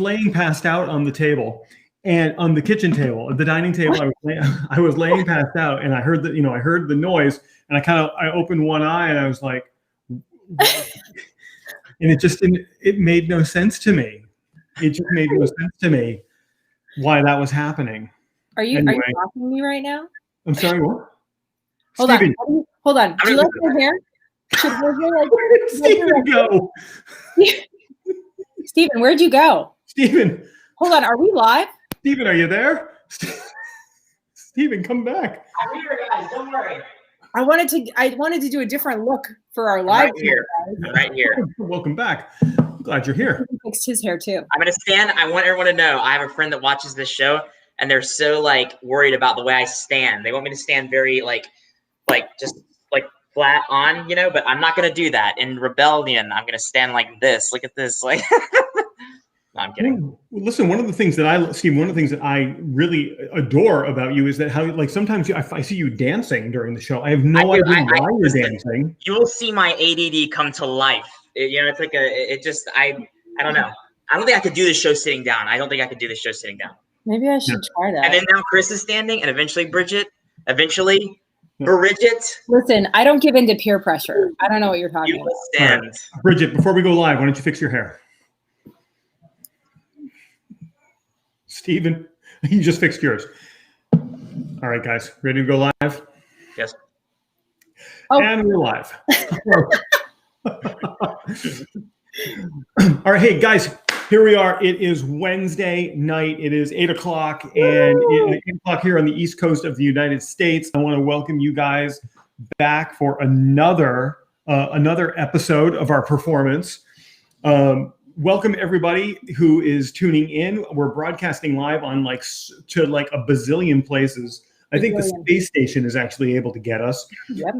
laying passed out on the table, and on the kitchen table, the dining table. I was laying passed out, and I heard the noise, and I opened one eye, and I was like, and it made no sense to me. It just made no sense to me why that was happening. Are you talking to me right now? I'm sorry, what? Hold on. Do you like your hair? Where did Steven go? Steven, where'd you go? Steven. Hold on, are we live? Steven, are you there? Steven, come back. I'm here, guys. Don't worry. I wanted to do a different look for our live. I'm right here. Welcome back. Glad you're here. He fixed his hair too. I'm gonna stand. I want everyone to know I have a friend that watches this show, and they're so worried about the way I stand. They want me to stand very just flat on, but I'm not gonna do that. In rebellion, I'm gonna stand like this. Look at this, No, I'm kidding. Listen, one of the things that I really adore about you is that how sometimes I see you dancing during the show. I have no idea why you're dancing. You will see my ADD come to life. It's I don't know. I don't think I could do this show sitting down. Maybe I should try that. And then now Chris is standing, and eventually Bridget. Listen, I don't give in to peer pressure. I don't know what you're talking about. Stand. Right. Bridget, before we go live, why don't you fix your hair? Steven, you just fixed yours. All right, guys, ready to go live? Yes. Oh. And we're live. All right, hey guys, here we are. It is Wednesday night. It is 8 o'clock, and 8 o'clock here on the East Coast of the United States. I want to welcome you guys back for another episode of our performance. Welcome everybody who is tuning in. We're broadcasting live on to a bazillion places. I think the space station is actually able to get us. Yep.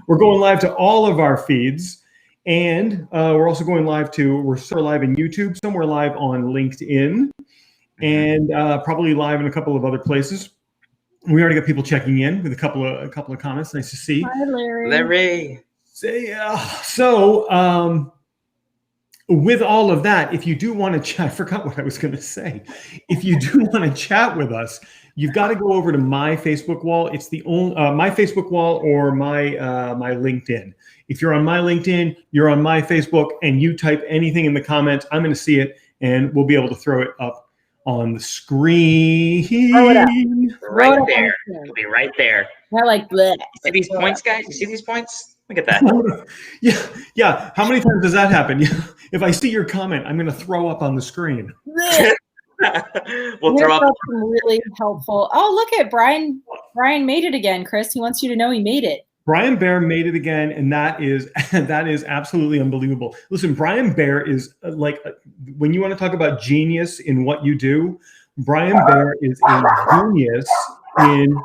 We're going live to all of our feeds, and we're also going live we're live in YouTube, somewhere live on LinkedIn, and probably live in a couple of other places. We already got people checking in with a couple of comments. Nice to see. Hi, Larry. Larry. So, with all of that, if you do want to chat, I forgot what I was going to say. If you do want to chat with us, you've got to go over to my Facebook wall. It's the only my Facebook wall or my LinkedIn. If you're on my LinkedIn, you're on my Facebook, and you type anything in the comments, I'm going to see it, and we'll be able to throw it up on the screen. Throw it up. Right there. It'll be right there. I like bleh. You see these points, guys? You see these points? Look at that. Yeah. How many times does that happen? If I see your comment, I'm going to throw up on the screen. We'll throw up some really helpful. Oh, look at Brian. Brian made it again, Chris. He wants you to know he made it. Brian Bear made it again, and that is absolutely unbelievable. Listen, Brian Bear is when you want to talk about genius in what you do, Brian Bear is a genius in.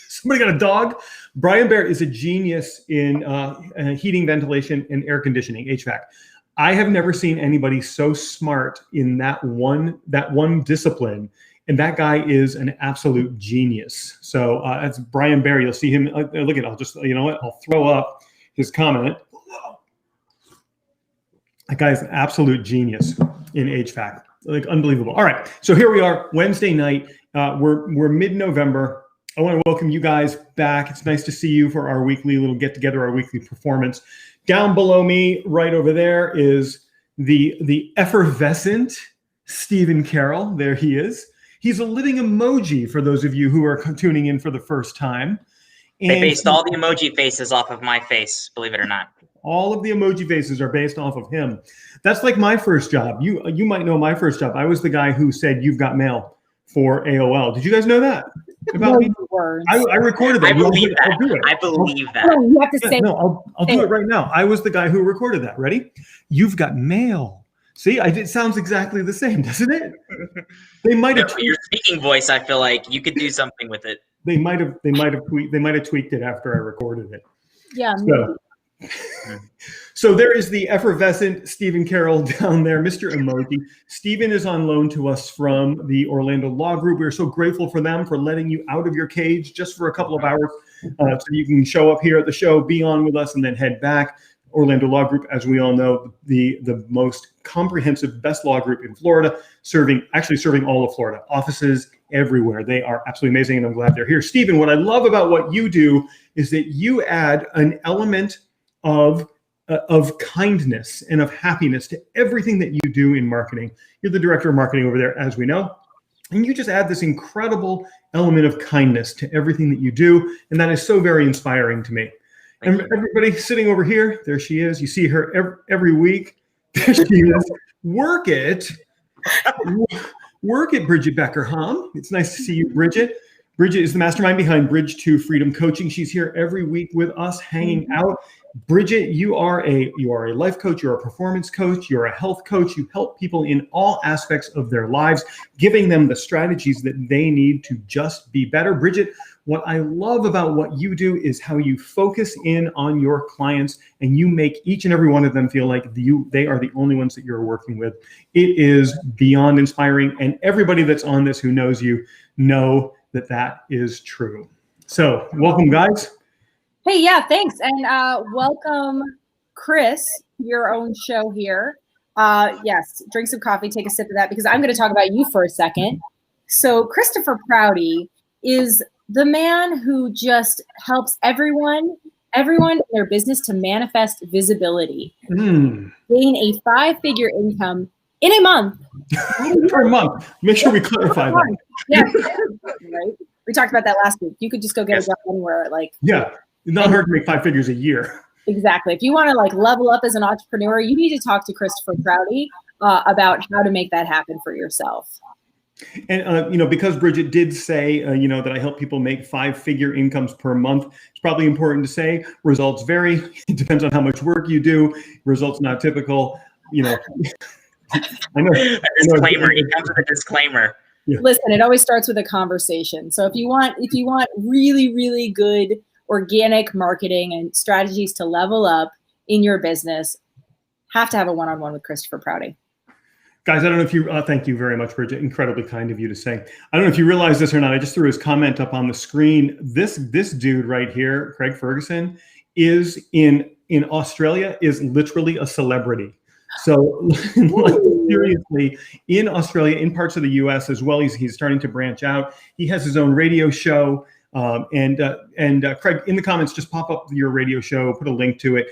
Somebody got a dog? Brian Bear is a genius in heating, ventilation, and air conditioning, HVAC. I have never seen anybody so smart in that one discipline, and that guy is an absolute genius. So that's Brian Bear. You'll see him. Look at. I'll just I'll throw up his comment. That guy's an absolute genius in HVAC, unbelievable. All right, so here we are, Wednesday night. We're mid-November. I want to welcome you guys back. It's nice to see you for our weekly little get-together, our weekly performance. Down below me, right over there, is the effervescent Stephen Carroll. There he is. He's a living emoji for those of you who are tuning in for the first time. And they based all the emoji faces off of my face, believe it or not. All of the emoji faces are based off of him. That's like my first job. You might know my first job. I was the guy who said, "You've got mail" for AOL. Did you guys know that? About me? I recorded that. I believe that. I believe that. No, you have to say. No, I'll do it right now. I was the guy who recorded that. Ready? You've got mail. See, it sounds exactly the same, doesn't it? They might have your speaking voice. I feel like you could do something with it. They might have tweaked it after I recorded it. Yeah. So there is the effervescent Stephen Carroll down there, Mr. Emoji. Stephen is on loan to us from the Orlando Law Group. We're so grateful for them for letting you out of your cage just for a couple of hours so you can show up here at the show, be on with us, and then head back. Orlando Law Group, as we all know, the most comprehensive, best law group in Florida, serving all of Florida, offices everywhere. They are absolutely amazing, and I'm glad they're here. Stephen, what I love about what you do is that you add an element of kindness and of happiness to everything that you do in marketing. You're the director of marketing over there, as we know. And you just add this incredible element of kindness to everything that you do. And that is so very inspiring to me. And everybody sitting over here, there she is. You see her every week. There she is. Work it. Work it, Bridget Becker-Hom. It's nice to see you, Bridget. Bridget is the mastermind behind Bridge to Freedom Coaching. She's here every week with us, hanging out. Bridget, you are a life coach, you're a performance coach, you're a health coach. You help people in all aspects of their lives, giving them the strategies that they need to just be better. Bridget, what I love about what you do is how you focus in on your clients and you make each and every one of them feel like they are the only ones that you're working with. It is beyond inspiring, and everybody that's on this who knows you know that that is true. So welcome, guys. Hey, yeah, thanks. And welcome, Chris, your own show here. Yes, drink some coffee, take a sip of that, because I'm going to talk about you for a second. So Christopher Prouty is the man who just helps everyone in their business to manifest visibility, gain a 5-figure income in a month. Per month. Make sure we clarify that. Yeah, right. We talked about that last week. You could just go get a job anywhere, yeah. It's not hard to make 5 figures a year. Exactly. If you want to level up as an entrepreneur, you need to talk to Christopher Prouty about how to make that happen for yourself. And, because Bridget did say, that I help people make 5-figure incomes per month, it's probably important to say results vary. It depends on how much work you do. Results not typical. I know. A disclaimer. It comes with a disclaimer. Yeah. Listen, it always starts with a conversation. So if you want really, really good organic marketing and strategies to level up in your business, have to have a one-on-one with Christopher Prouty. Guys, I don't know if you, thank you very much, Bridget. Incredibly kind of you to say. I don't know if you realize this or not. I just threw his comment up on the screen. This dude right here, Craig Ferguson, is in Australia, is literally a celebrity. So seriously, in Australia, in parts of the US as well, he's starting to branch out. He has his own radio show. And Craig, in the comments, just pop up your radio show, put a link to it.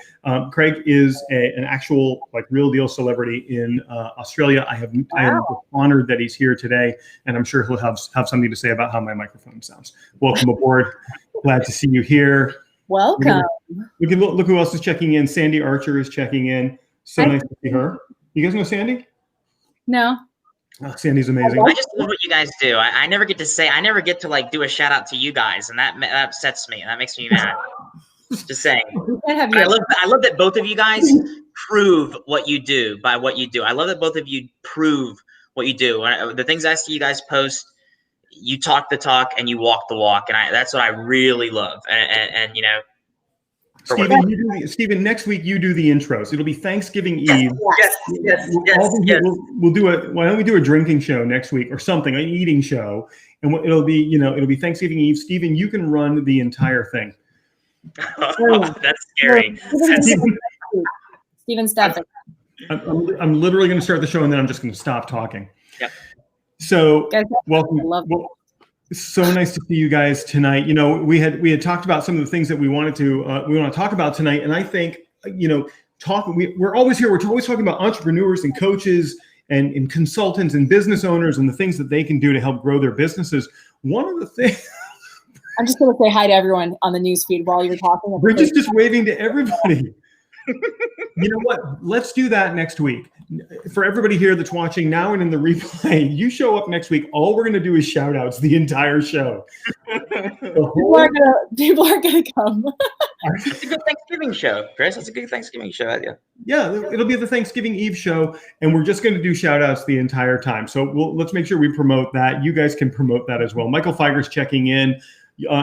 Craig is an actual real deal celebrity in Australia. I am honored that he's here today, and I'm sure he'll have something to say about how my microphone sounds. Welcome aboard. Glad to see you here. Welcome. We can look who else is checking in. Sandy Archer is checking in. So nice to see her. You guys know Sandy? No. Oh, Sandy's amazing. I just love what you guys do. I never get to do a shout out to you guys, and that upsets me. That makes me mad. Just saying. I love that both of you guys prove what you do by what you do. I love that both of you prove what you do. The things I see you guys post, you talk the talk and you walk the walk, and that's what I really love. And Stephen, next week you do the intros. It'll be Thanksgiving Eve. Yes. Why don't we do a drinking show next week or something, an eating show, and it'll be Thanksgiving Eve. Stephen, you can run the entire thing. Oh, that's scary. Stephen Stafford. I'm literally going to start the show and then I'm just going to stop talking. Yep. So welcome. It's so nice to see you guys tonight. We had talked about some of the things that we want to talk about tonight, and I think we're always here. We're always talking about entrepreneurs and coaches and consultants and business owners and the things that they can do to help grow their businesses. One of the things I'm just going to say hi to everyone on the newsfeed while you're talking. We're just waving to everybody. You know what? Let's do that next week. For everybody here that's watching now and in the replay, you show up next week. All we're going to do is shout outs the entire show. People are going to come. It's a good Thanksgiving show, Chris. It's a good Thanksgiving show. Yeah, it'll be the Thanksgiving Eve show, and we're just going to do shout outs the entire time. So let's make sure we promote that. You guys can promote that as well. Michael Feiger's checking in.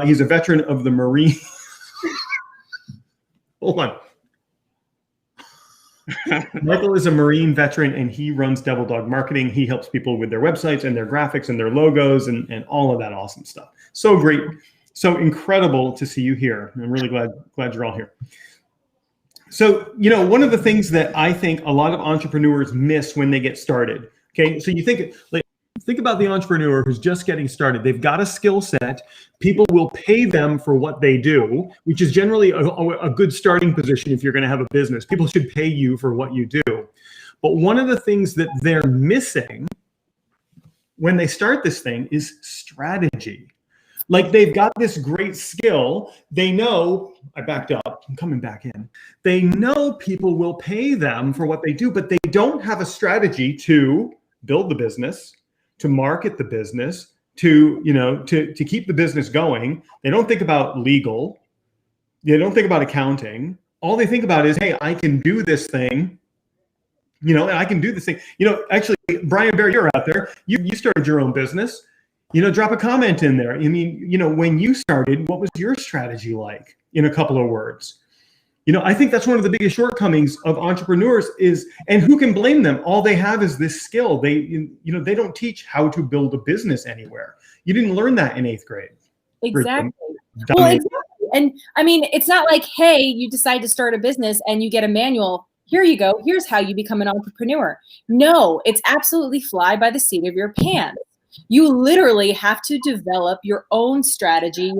He's a veteran of the Marine. Hold on. Michael is a Marine veteran, and he runs Devil Dog Marketing. He helps people with their websites and their graphics and their logos and all of that awesome stuff. So great. So incredible to see you here. I'm really glad you're all here. So, one of the things that I think a lot of entrepreneurs miss when they get started. Okay. So think about the entrepreneur who's just getting started. They've got a skill set. People will pay them for what they do, which is generally a good starting position if you're going to have a business. People should pay you for what you do. But one of the things that they're missing when they start this thing is strategy. Like, they've got this great skill. They know, I backed up, I'm coming back in. They know people will pay them for what they do, but they don't have a strategy to build the business, to market the business, to keep the business going. They don't think about legal. They don't think about accounting. All they think about is, hey, I can do this thing. And I can do this thing. Actually, Brian Bear, you're out there. You started your own business. Drop a comment in there. I mean, when you started, what was your strategy like, in a couple of words? I think that's one of the biggest shortcomings of entrepreneurs and who can blame them? All they have is this skill. They don't teach how to build a business anywhere. You didn't learn that in 8th grade. Exactly. Well, exactly. And I mean, it's not like, hey, you decide to start a business and you get a manual. Here you go. Here's how you become an entrepreneur. No, it's absolutely fly by the seat of your pants. You literally have to develop your own strategy,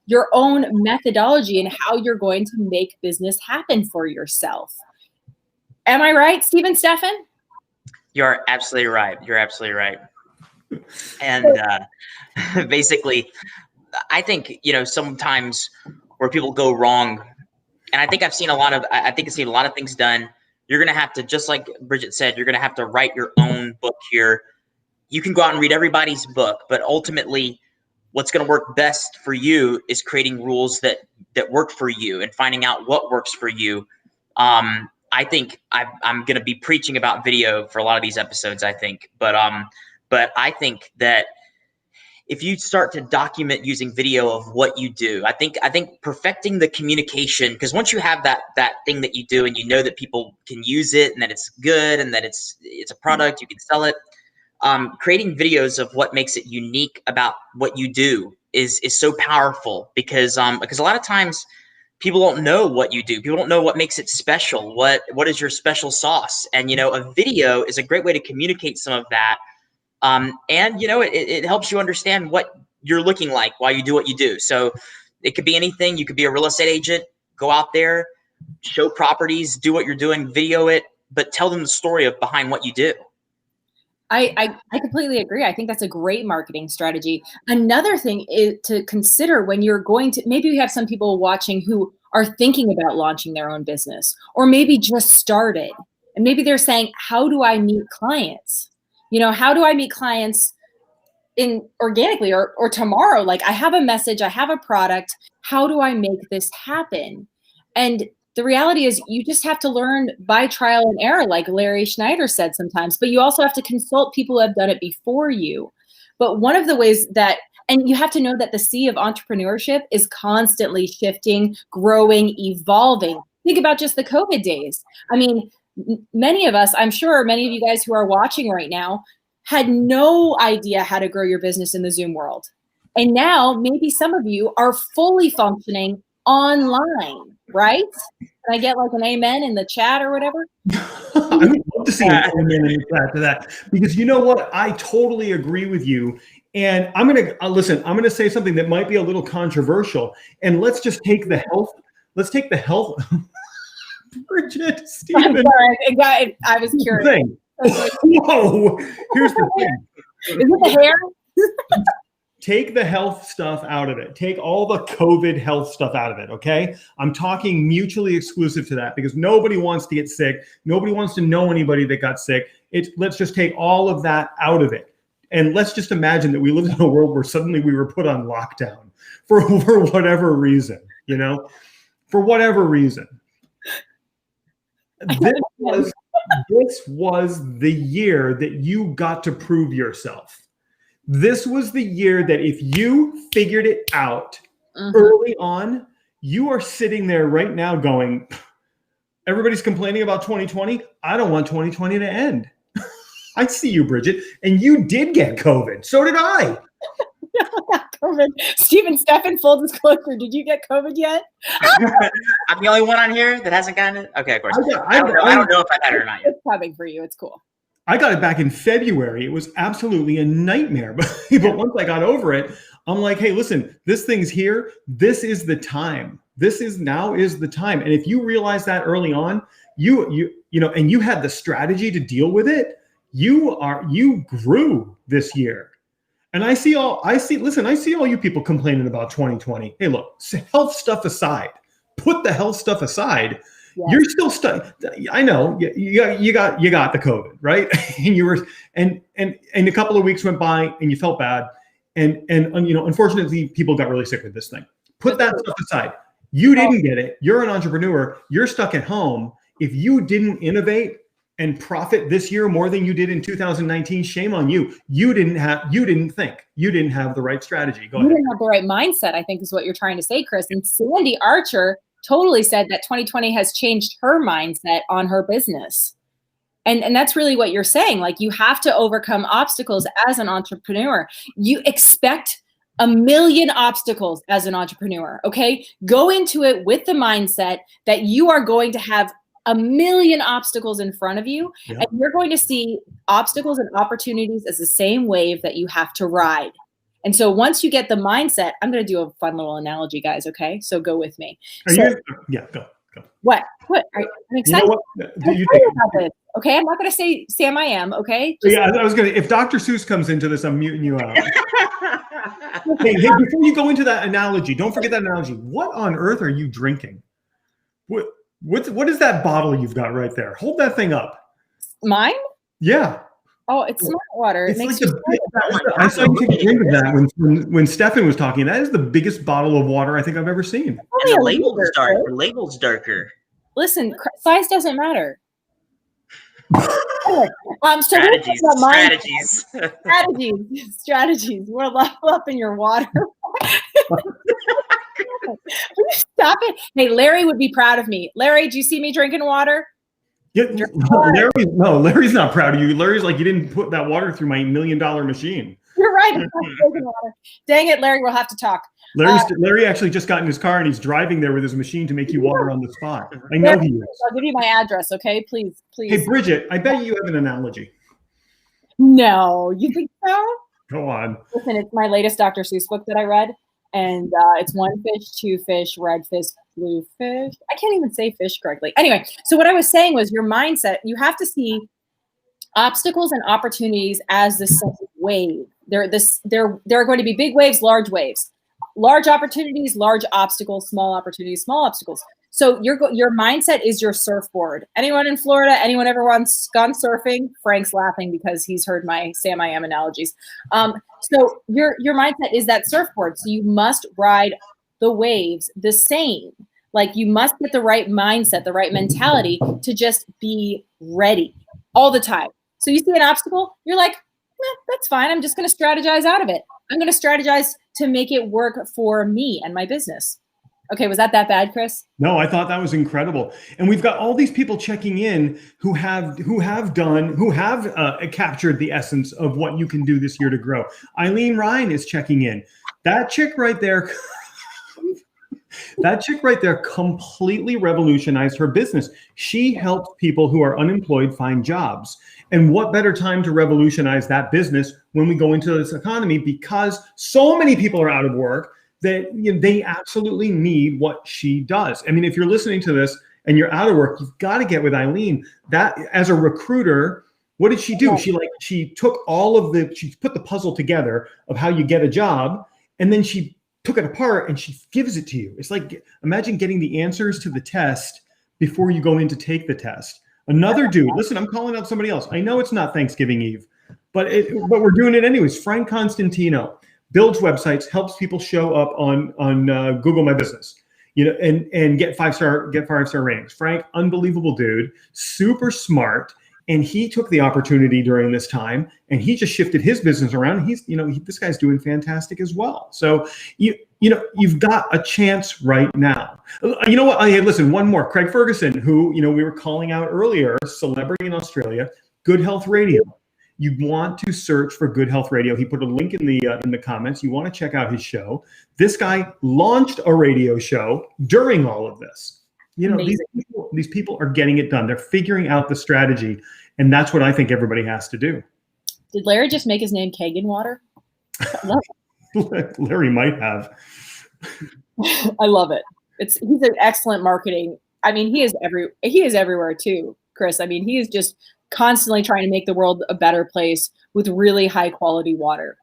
your own methodology, and how you're going to make business happen for yourself. Am I right, Stephen Steffen? You're absolutely right. You're absolutely right. And basically, I think, sometimes where people go wrong, and I think I've seen a lot of things done. You're going to have to, just like Bridget said, you're going to have to write your own book here. You can go out and read everybody's book, but ultimately what's going to work best for you is creating rules that work for you and finding out what works for you. I think I'm going to be preaching about video for a lot of these episodes, I think, but I think that if you start to document using video of what you do, I think perfecting the communication, because once you have that thing that you do and that people can use it and that it's good and that it's a product, you can sell it. Creating videos of what makes it unique about what you do is so powerful because a lot of times people don't know what you do. People don't know what makes it special. What is your special sauce? And, a video is a great way to communicate some of that. And, it helps you understand what you're looking like while you do what you do. So it could be anything. You could be a real estate agent, go out there, show properties, do what you're doing, video it, but tell them the story behind what you do. I completely agree. I think that's a great marketing strategy. Another thing is to consider when you're going to, maybe we have some people watching who are thinking about launching their own business, or maybe just started. And maybe they're saying, how do I meet clients? How do I meet clients organically or tomorrow? Like, I have a message, I have a product. How do I make this happen? And the reality is you just have to learn by trial and error, like Larry Schneider said sometimes, but you also have to consult people who have done it before you. But one of the ways and you have to know that the sea of entrepreneurship is constantly shifting, growing, evolving. Think about just the COVID days. I mean, many of us, I'm sure many of you guys who are watching right now had no idea how to grow your business in the Zoom world. And now maybe some of you are fully functioning online, right? Can I get like an amen in the chat or whatever? I would love to see an amen in the chat to that, because you know what? I totally agree with you. And I'm going to listen, I'm going to say something that might be a little controversial. And let's just take the health. Bridget, Stephen. I was curious. Whoa, here's the thing. Is it the hair? Take the health stuff out of it. Take all the COVID health stuff out of it, okay? I'm talking mutually exclusive to that because nobody wants to get sick. Nobody wants to know anybody that got sick. Let's just take all of that out of it. And let's just imagine that we lived in a world where suddenly we were put on lockdown for whatever reason, for whatever reason. This was the year that you got to prove yourself. This was the year that if you figured it out early on, you are sitting there right now going, everybody's complaining about 2020. I don't want 2020 to end. I see you, Bridget. And you did get COVID. So did I. COVID. Stephen, Stefan, full disclosure, did you get COVID yet? I'm the only one on here that hasn't gotten it. Okay, of course. I don't know if I've had it or not yet. It's coming for you. It's cool. I got it back in February. It was absolutely a nightmare. But once I got over it, I'm like, hey, listen, this thing's here. This is the time. Now is the time. And if you realize that early on, you know, and you had the strategy to deal with it, you grew this year. And I see all you people complaining about 2020. Hey, look, health stuff aside, put the health stuff aside. Yeah. You're still stuck. I know you got the COVID, right? And you were, and a couple of weeks went by and you felt bad. And you know, unfortunately, people got really sick with this thing. Put that stuff aside. You didn't get it. You're an entrepreneur. You're stuck at home. If you didn't innovate and profit this year more than you did in 2019, shame on you. You didn't think. You didn't have the right strategy. Go ahead. You didn't have the right mindset, I think is what you're trying to say, Chris. And Sandy Archer totally said that 2020 has changed her mindset on her business. And that's really what you're saying. Like, you have to overcome obstacles as an entrepreneur. You expect a million obstacles as an entrepreneur, okay? Go into it with the mindset that you are going to have a million obstacles in front of you, and you're going to see obstacles and opportunities as the same wave that you have to ride. And so once you get the mindset, I'm going to do a fun little analogy, guys, okay? So go with me. Go. What? I'm excited. You know what? I'm excited about this. Okay, I'm not going to say Sam I am, okay? I was going to, if Dr. Seuss comes into this, I'm muting you out. hey, before you go into that analogy, don't forget that analogy. What on earth are you drinking? What is that bottle you've got right there? Hold that thing up. Mine? Yeah. Oh, it's smart water. It makes you I saw you take a drink of that when Stefan was talking. That is the biggest bottle of water I think I've ever seen. And the label's dark. The label's darker. Listen, size doesn't matter. Strategies. We're level up in your water. Stop it. Hey, Larry would be proud of me. Larry, do you see me drinking water? Yeah, Larry's not proud of you. Larry's like, you didn't put that water through my $1 million machine. You're right. I'm not drinking water. Dang it, Larry, we'll have to talk. Larry actually just got in his car and he's driving there with his machine to make you water on the spot. I know he is. I'll give you my address, okay? Please. Hey, Bridget, I bet you have an analogy. No, you think so? Go on. Listen, it's my latest Dr. Seuss book that I read. And it's 1 fish, 2 fish, red fish, blue fish. I can't even say fish correctly. Anyway, so what I was saying was your mindset, you have to see obstacles and opportunities as the same wave. There are going to be big waves, large waves. Large opportunities, large obstacles, small opportunities, small obstacles. So your mindset is your surfboard. Anyone in Florida, anyone ever once gone surfing? Frank's laughing because he's heard my Sam I Am analogies. So your mindset is that surfboard. So you must ride the waves the same. Like, you must get the right mindset, the right mentality to just be ready all the time. So you see an obstacle, you're like, that's fine. I'm just going to strategize out of it. I'm going to strategize to make it work for me and my business. Okay, was that bad, Chris? No, I thought that was incredible. And we've got all these people checking in who have captured the essence of what you can do this year to grow. Eileen Ryan is checking in. That chick right there completely revolutionized her business. She helped people who are unemployed find jobs. And what better time to revolutionize that business when we go into this economy, because so many people are out of work that they absolutely need what she does. I mean, if you're listening to this and you're out of work, you've got to get with Eileen. That, as a recruiter, what did she do? She took she put the puzzle together of how you get a job, and then she took it apart and she gives it to you. It's like, imagine getting the answers to the test before you go in to take the test. Another dude, listen, I'm calling out somebody else. I know it's not Thanksgiving Eve, but we're doing it anyways. Frank Constantino builds websites, helps people show up on Google My Business, and get five-star ratings. Frank, unbelievable dude, super smart, and he took the opportunity during this time, and he just shifted his business around. This guy's doing fantastic as well. So you've got a chance right now. You know what? Hey, listen, one more. Craig Ferguson, who we were calling out earlier, celebrity in Australia, Good Health Radio. you want to search for Good Health Radio. He put a link in the comments. You want to check out his show. This guy launched a radio show during all of this. You know, these people are getting it done. They're figuring out the strategy, and that's what I think everybody has to do. Did Larry just make his name Kagan Water? I love it. Larry might have. I love it. He's an excellent marketing. I mean, he is everywhere too, Chris. I mean, he is just constantly trying to make the world a better place with really high quality water.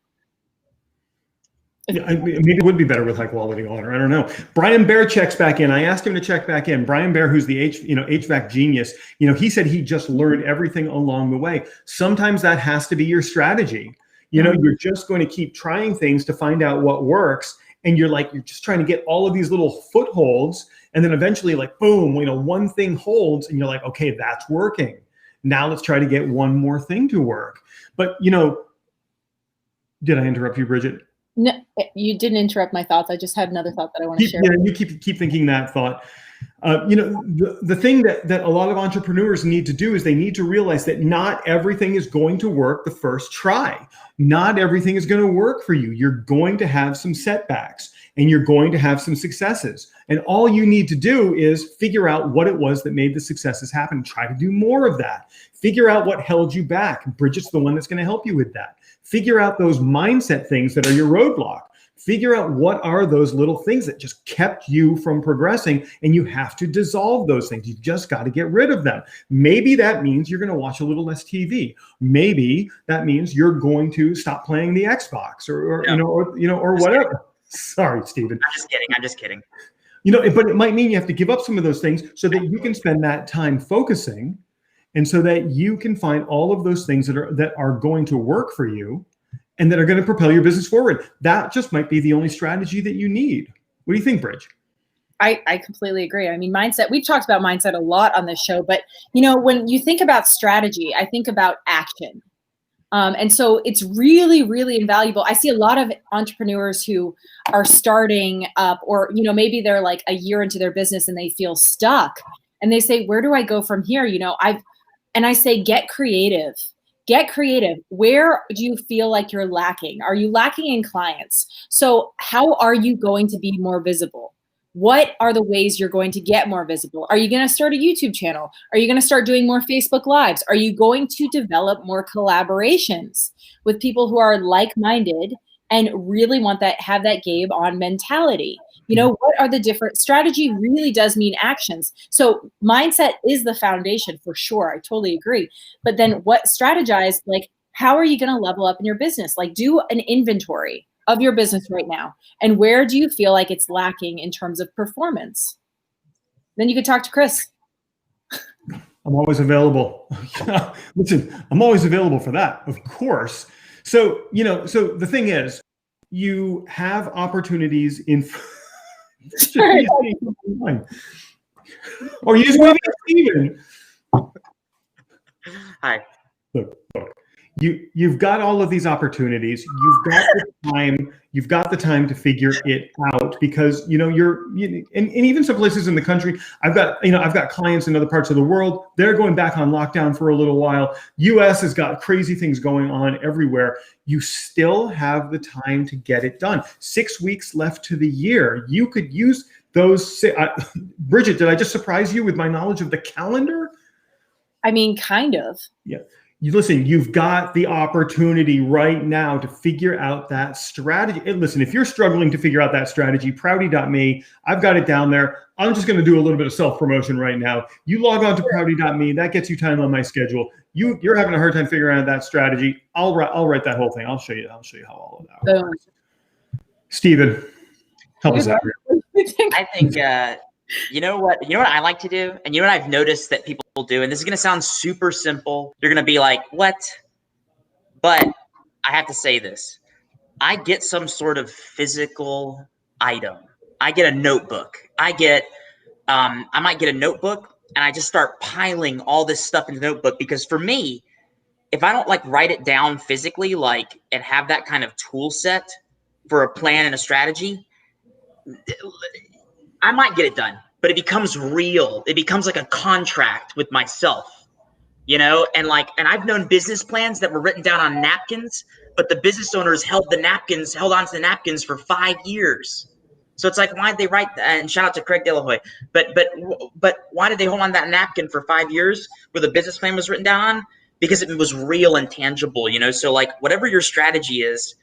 Yeah, maybe it would be better with high quality water. I don't know. Brian Bear checks back in. I asked him to check back in. Brian Bear, who's the HVAC genius, he said he just learned everything along the way. Sometimes that has to be your strategy. You're just going to keep trying things to find out what works. And you're just trying to get all of these little footholds. And then eventually, like, boom, one thing holds and you're like, okay, that's working. Now let's try to get one more thing to work. But, did I interrupt you, Bridget? No, you didn't interrupt my thoughts. I just had another thought that I want to share. Yeah, you keep thinking that thought. The thing that a lot of entrepreneurs need to do is they need to realize that not everything is going to work the first try. Not everything is going to work for you. You're going to have some setbacks and you're going to have some successes. And all you need to do is figure out what it was that made the successes happen. Try to do more of that. Figure out what held you back. Bridget's the one that's going to help you with that. Figure out those mindset things that are your roadblock. Figure out what are those little things that just kept you from progressing, and you have to dissolve those things. You've just got to get rid of them. Maybe that means you're going to watch a little less TV. Maybe that means you're going to stop playing the Xbox or whatever. Kidding. Sorry, Stephen. I'm just kidding. But it might mean you have to give up some of those things so that you can spend that time focusing, and so that you can find all of those things that are going to work for you and that are going to propel your business forward. That just might be the only strategy that you need. What do you think, Bridge? I completely agree. I mean, mindset, we've talked about mindset a lot on this show, but when you think about strategy, I think about action. And so it's really, really invaluable. I see a lot of entrepreneurs who are starting up, or, maybe they're like a year into their business and they feel stuck and they say, where do I go from here? And I say, get creative. Get creative. Where do you feel like you're lacking? Are you lacking in clients? So how are you going to be more visible? What are the ways you're going to get more visible? Are you going to start a YouTube channel? Are you going to start doing more Facebook Lives? Are you going to develop more collaborations with people who are like-minded and really have that game on mentality? What are the different strategy really does mean actions. So mindset is the foundation for sure. I totally agree. But then what strategize, like, how are you going to level up in your business? Like, do an inventory of your business right now. And where do you feel like it's lacking in terms of performance? Then you could talk to Chris. I'm always available. Listen, I'm always available for that, of course. So, so the thing is, you have opportunities in. Or you just waving at Steven. Hi. Look. You've got all of these opportunities. You've got the time. You've got the time to figure it out, because and even some places in the country. I've got clients in other parts of the world. They're going back on lockdown for a little while. U.S. has got crazy things going on everywhere. You still have the time to get it done. 6 weeks left to the year. You could use those. Bridget, did I just surprise you with my knowledge of the calendar? I mean, kind of. Yeah. Listen, you've got the opportunity right now to figure out that strategy. And listen, if you're struggling to figure out that strategy, Prouty.me, I've got it down there. I'm just going to do a little bit of self-promotion right now. You log on to Prouty.me. That gets you time on my schedule. You're having a hard time figuring out that strategy. I'll write that whole thing. I'll show you how all of that works. Stephen, help us out here. I think you know what I like to do, and what I've noticed that people do, and this is going to sound super simple. You're going to be like, what? But I have to say this. I get some sort of physical item. I get a notebook. I might get a notebook, and I just start piling all this stuff in the notebook, because for me, if I don't write it down physically, and have that kind of tool set for a plan and a strategy, I might get it done, but it becomes real. It becomes like a contract with myself. you know, and I've known business plans that were written down on napkins, but the business owners held on to the napkins for 5 years. So it's like, why did they write that? And shout out to Craig Delahoy. But why did they hold on to that napkin for 5 years where the business plan was written down on? Because it was real and tangible, you know? So like whatever your strategy is,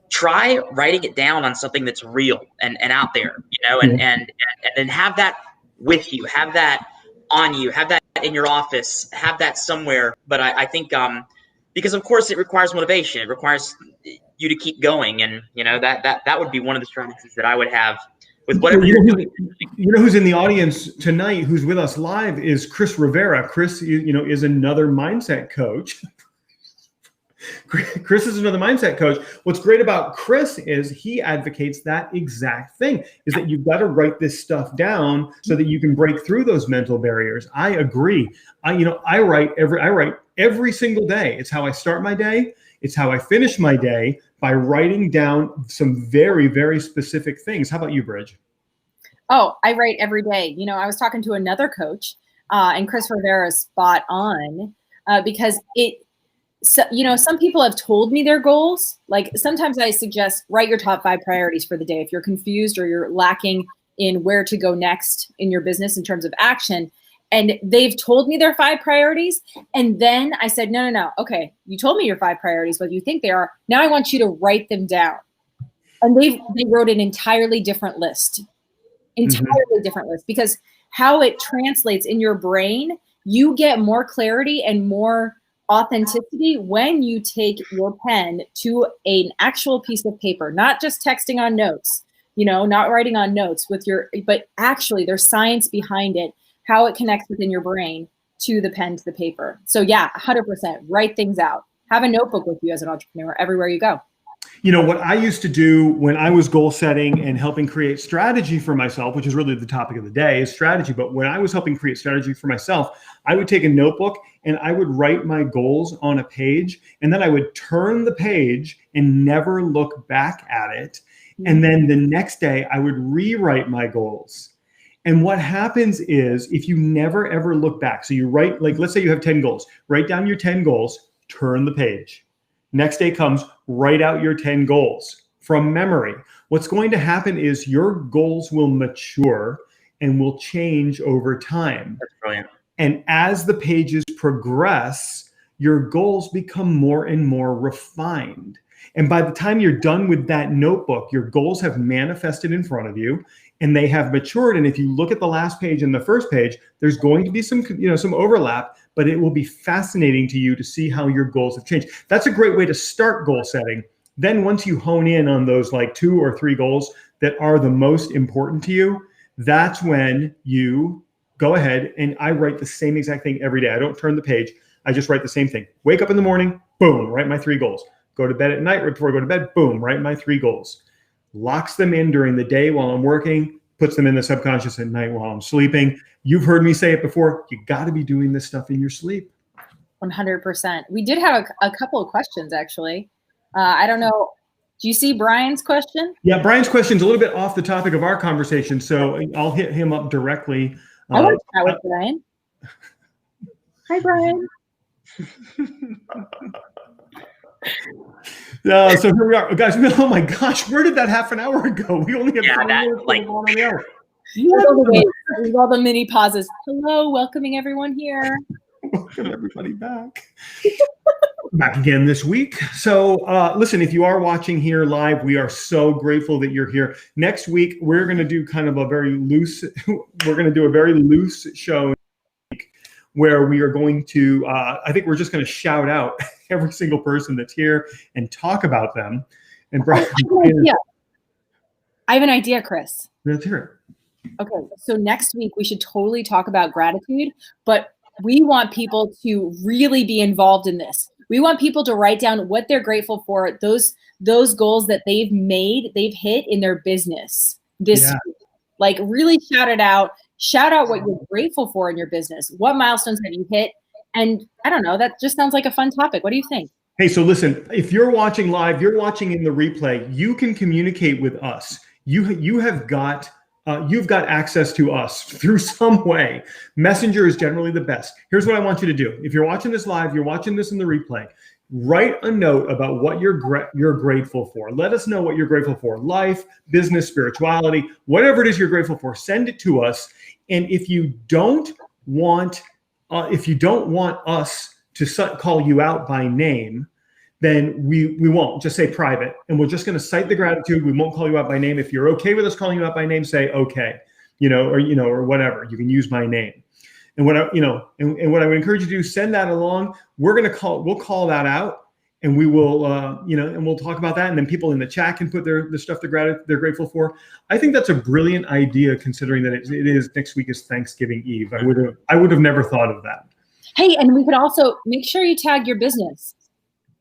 try writing it down on something that's real and out there, you know, and have that with you, have that on you, have that in your office, have that somewhere. But I think because of course it requires motivation, it requires you to keep going, and you know that would be one of the strategies that I would have with whatever you're doing. You know who's in the audience tonight, who's with us live, is Chris Rivera. Chris, you know, is another mindset coach. Chris is another mindset coach. What's great about Chris is he advocates that exact thing, is that you've got to write this stuff down so that you can break through those mental barriers. I agree. I write every single day. It's how I start my day. It's how I finish my day, by writing down some very, very specific things. How about you, Bridge? Oh, I write every day. You know, I was talking to another coach, and Chris Rivera is spot on, because so, you know, some people have told me their goals. Like sometimes I suggest write your top 5 priorities for the day. If you're confused or you're lacking in where to go next in your business in terms of action, and they've told me their 5 priorities. And then I said, no. Okay, you told me your 5 priorities, what you think they are. Now I want you to write them down. And they wrote an entirely different list. Different list, because how it translates in your brain, you get more clarity and more authenticity when you take your pen to an actual piece of paper, not just texting on notes, you know, not writing on notes but actually there's science behind it, how it connects within your brain to the pen, to the paper. So yeah, 100%, write things out. Have a notebook with you as an entrepreneur everywhere you go. You know, what I used to do when I was goal setting and helping create strategy for myself, which is really the topic of the day, is strategy. But when I was helping create strategy for myself, I would take a notebook and I would write my goals on a page, and then I would turn the page and never look back at it. And then the next day I would rewrite my goals. And what happens is, if you never ever look back, so you write, like, let's say you have 10 goals, write down your 10 goals, turn the page. Next day comes, write out your 10 goals from memory. What's going to happen is your goals will mature and will change over time. That's brilliant. And as the pages progress, your goals become more and more refined. And by the time you're done with that notebook, your goals have manifested in front of you and they have matured. And if you look at the last page and the first page, there's going to be some overlap, but it will be fascinating to you to see how your goals have changed. That's a great way to start goal setting. Then once you hone in on those like 2 or 3 goals that are the most important to you, that's when you go ahead, and I write the same exact thing every day. I don't turn the page. I just write the same thing. Wake up in the morning, boom, write my 3 goals. Go to bed at night, right before I go to bed, boom, write my 3 goals. Locks them in during the day while I'm working, puts them in the subconscious at night while I'm sleeping. You've heard me say it before. You got to be doing this stuff in your sleep. 100%. We did have a couple of questions, actually. I don't know. Do you see Brian's question? Yeah, Brian's question is a little bit off the topic of our conversation, so I'll hit him up directly. I want to chat with Brian. Hi, Brian. So here we are, guys. Oh my gosh, where did that half an hour ago? We only have All the mini pauses. Hello, welcoming everyone here. Welcome everybody back. Back again this week. So listen, if you are watching here live, we are so grateful that you're here. Next week, we're going to do kind of a very loose show where we are going to, I think we're just going to shout out every single person that's here and talk about them. And Brian, I have an idea, Chris. Let's hear it. Okay, so next week we should totally talk about gratitude, but we want people to really be involved in this. We want people to write down what they're grateful for, those goals that they've hit in their business this week. Like really shout it out. Shout out what you're grateful for in your business. What milestones have you hit? And I don't know, that just sounds like a fun topic. What do you think? Hey, so listen, if you're watching live, you're watching in the replay, you can communicate with us. You have got you've got access to us through some way. Messenger is generally the best. Here's what I want you to do. If you're watching this live, you're watching this in the replay, write a note about what you're grateful for. Let us know what you're grateful for. Life, business, spirituality, whatever it is you're grateful for, send it to us. And if you don't want us to call you out by name, then we won't. Just say private, and we're just going to cite the gratitude. We won't call you out by name. If you're okay with us calling you out by name, say okay, or whatever. You can use my name. And what I would encourage you to do, send that along. We'll call that out, and we will, and we'll talk about that. And then people in the chat can put the stuff they're grateful for. I think that's a brilliant idea, considering that it is next week is Thanksgiving Eve. I would have never thought of that. Hey, and we could also make sure you tag your business,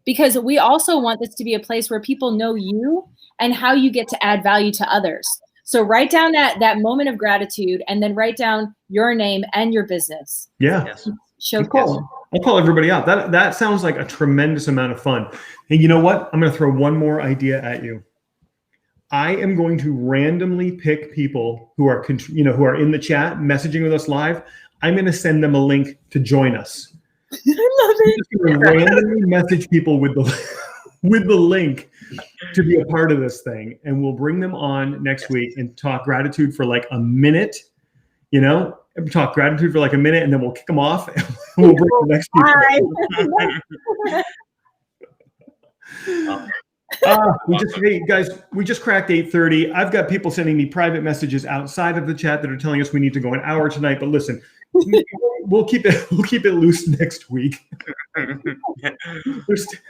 because we also want this to be a place where people know you and how you get to add value to others. So write down that moment of gratitude, and then write down your name and your business. Yeah. Yes. I'll call everybody out. That sounds like a tremendous amount of fun. And you know what? I'm going to throw one more idea at you. I am going to randomly pick people who are in the chat messaging with us live. I'm going to send them a link to join us. I love it. I'm going to randomly message people with the link to be a part of this thing, and we'll bring them on next week and talk gratitude for like a minute. Talk gratitude for like a minute, and then we'll kick them off, and we'll bring the next people. We just cracked 8:30. I've got people sending me private messages outside of the chat that are telling us we need to go an hour tonight. But listen, we'll keep it loose next week.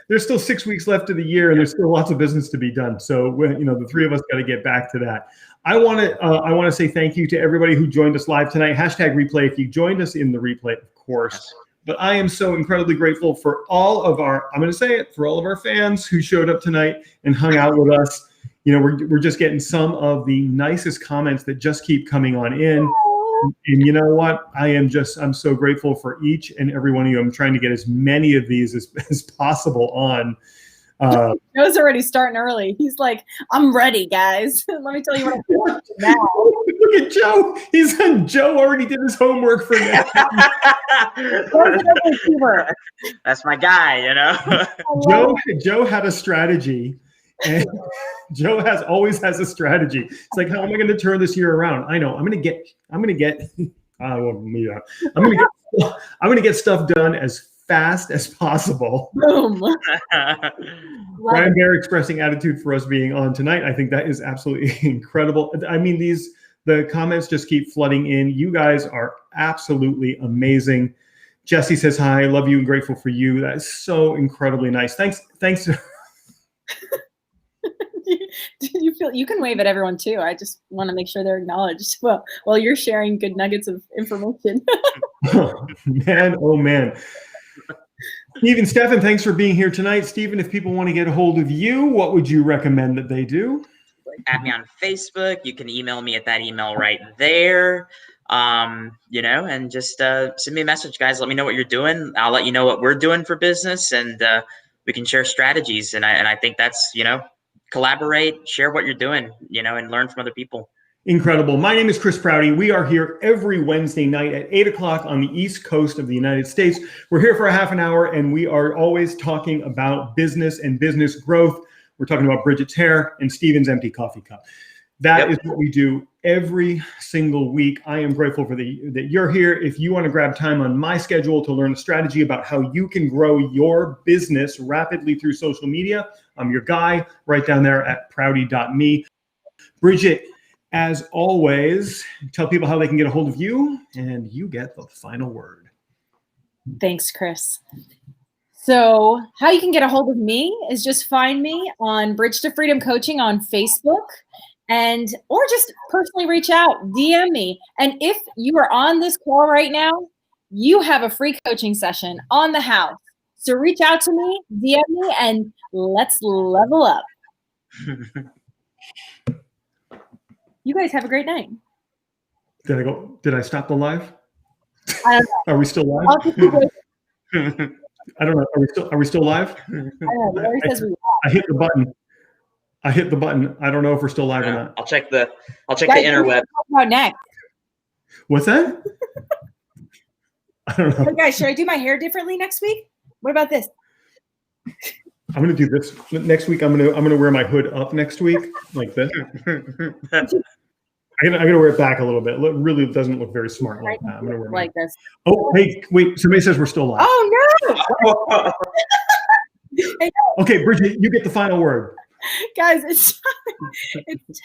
There's still 6 weeks left of the year, and there's still lots of business to be done. So the three of us got to get back to that. I want to say thank you to everybody who joined us live tonight. #replay if you joined us in the replay, of course. But I am so incredibly grateful for all of our fans who showed up tonight and hung out with us. We're just getting some of the nicest comments that just keep coming on in. And you know what? I'm so grateful for each and every one of you. I'm trying to get as many of these as possible on. Joe's already starting early. He's like, I'm ready, guys. Let me tell you what I'm doing now. Look at Joe. Joe already did his homework for now. That's my guy, Joe had a strategy. And Joe always has a strategy. It's like, how am I going to turn this year around? I know. I'm going to get stuff done as fast as possible. Boom. Brian Bear expressing attitude for us being on tonight. I think that is absolutely incredible. I mean, the comments just keep flooding in. You guys are absolutely amazing. Jesse says hi. Love you and grateful for you. That is so incredibly nice. Thanks. Do you feel you can wave at everyone too? I just want to make sure they're acknowledged while you're sharing good nuggets of information. Oh man. Stephen, thanks for being here tonight. Stephen, if people want to get a hold of you, what would you recommend that they do? Add me on Facebook. You can email me at that email right there. And just send me a message, guys. Let me know what you're doing. I'll let you know what we're doing for business, and we can share strategies. And I think that's, collaborate, share what you're doing, and learn from other people. Incredible. My name is Chris Prouty. We are here every Wednesday night at 8 o'clock on the East Coast of the United States. We're here for a half an hour, and we are always talking about business and business growth. We're talking about Bridget's hair and Steven's empty coffee cup. That is what we do every single week. I am grateful for that you're here. If you want to grab time on my schedule to learn a strategy about how you can grow your business rapidly through social media, I'm your guy right down there at prouty.me. Bridget, as always, tell people how they can get a hold of you, and you get the final word. Thanks, Chris. So how you can get a hold of me is just find me on Bridge to Freedom Coaching on Facebook, or just personally reach out, DM me. And if you are on this call right now, you have a free coaching session on the house. So reach out to me, DM me, and let's level up. You guys have a great night. Did I stop the live? I don't know. Are we still live? I don't know. Are we still live? I don't know. I hit the button. I hit the button. I don't know if we're still live or Yeah, not. I'll check the Guys, interweb. what are we talking about next? What's that? I don't know. Hey guys, should I do my hair differently next week? What about this? I'm gonna do this next week. I'm gonna wear my hood up next week like this. I'm gonna wear it back a little bit. It really doesn't look very smart like that. I'm gonna wear like this. Oh, hey, wait! Somebody says we're still live. Oh no! Okay, Bridget, you get the final word. Guys, it's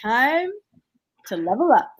time to level up.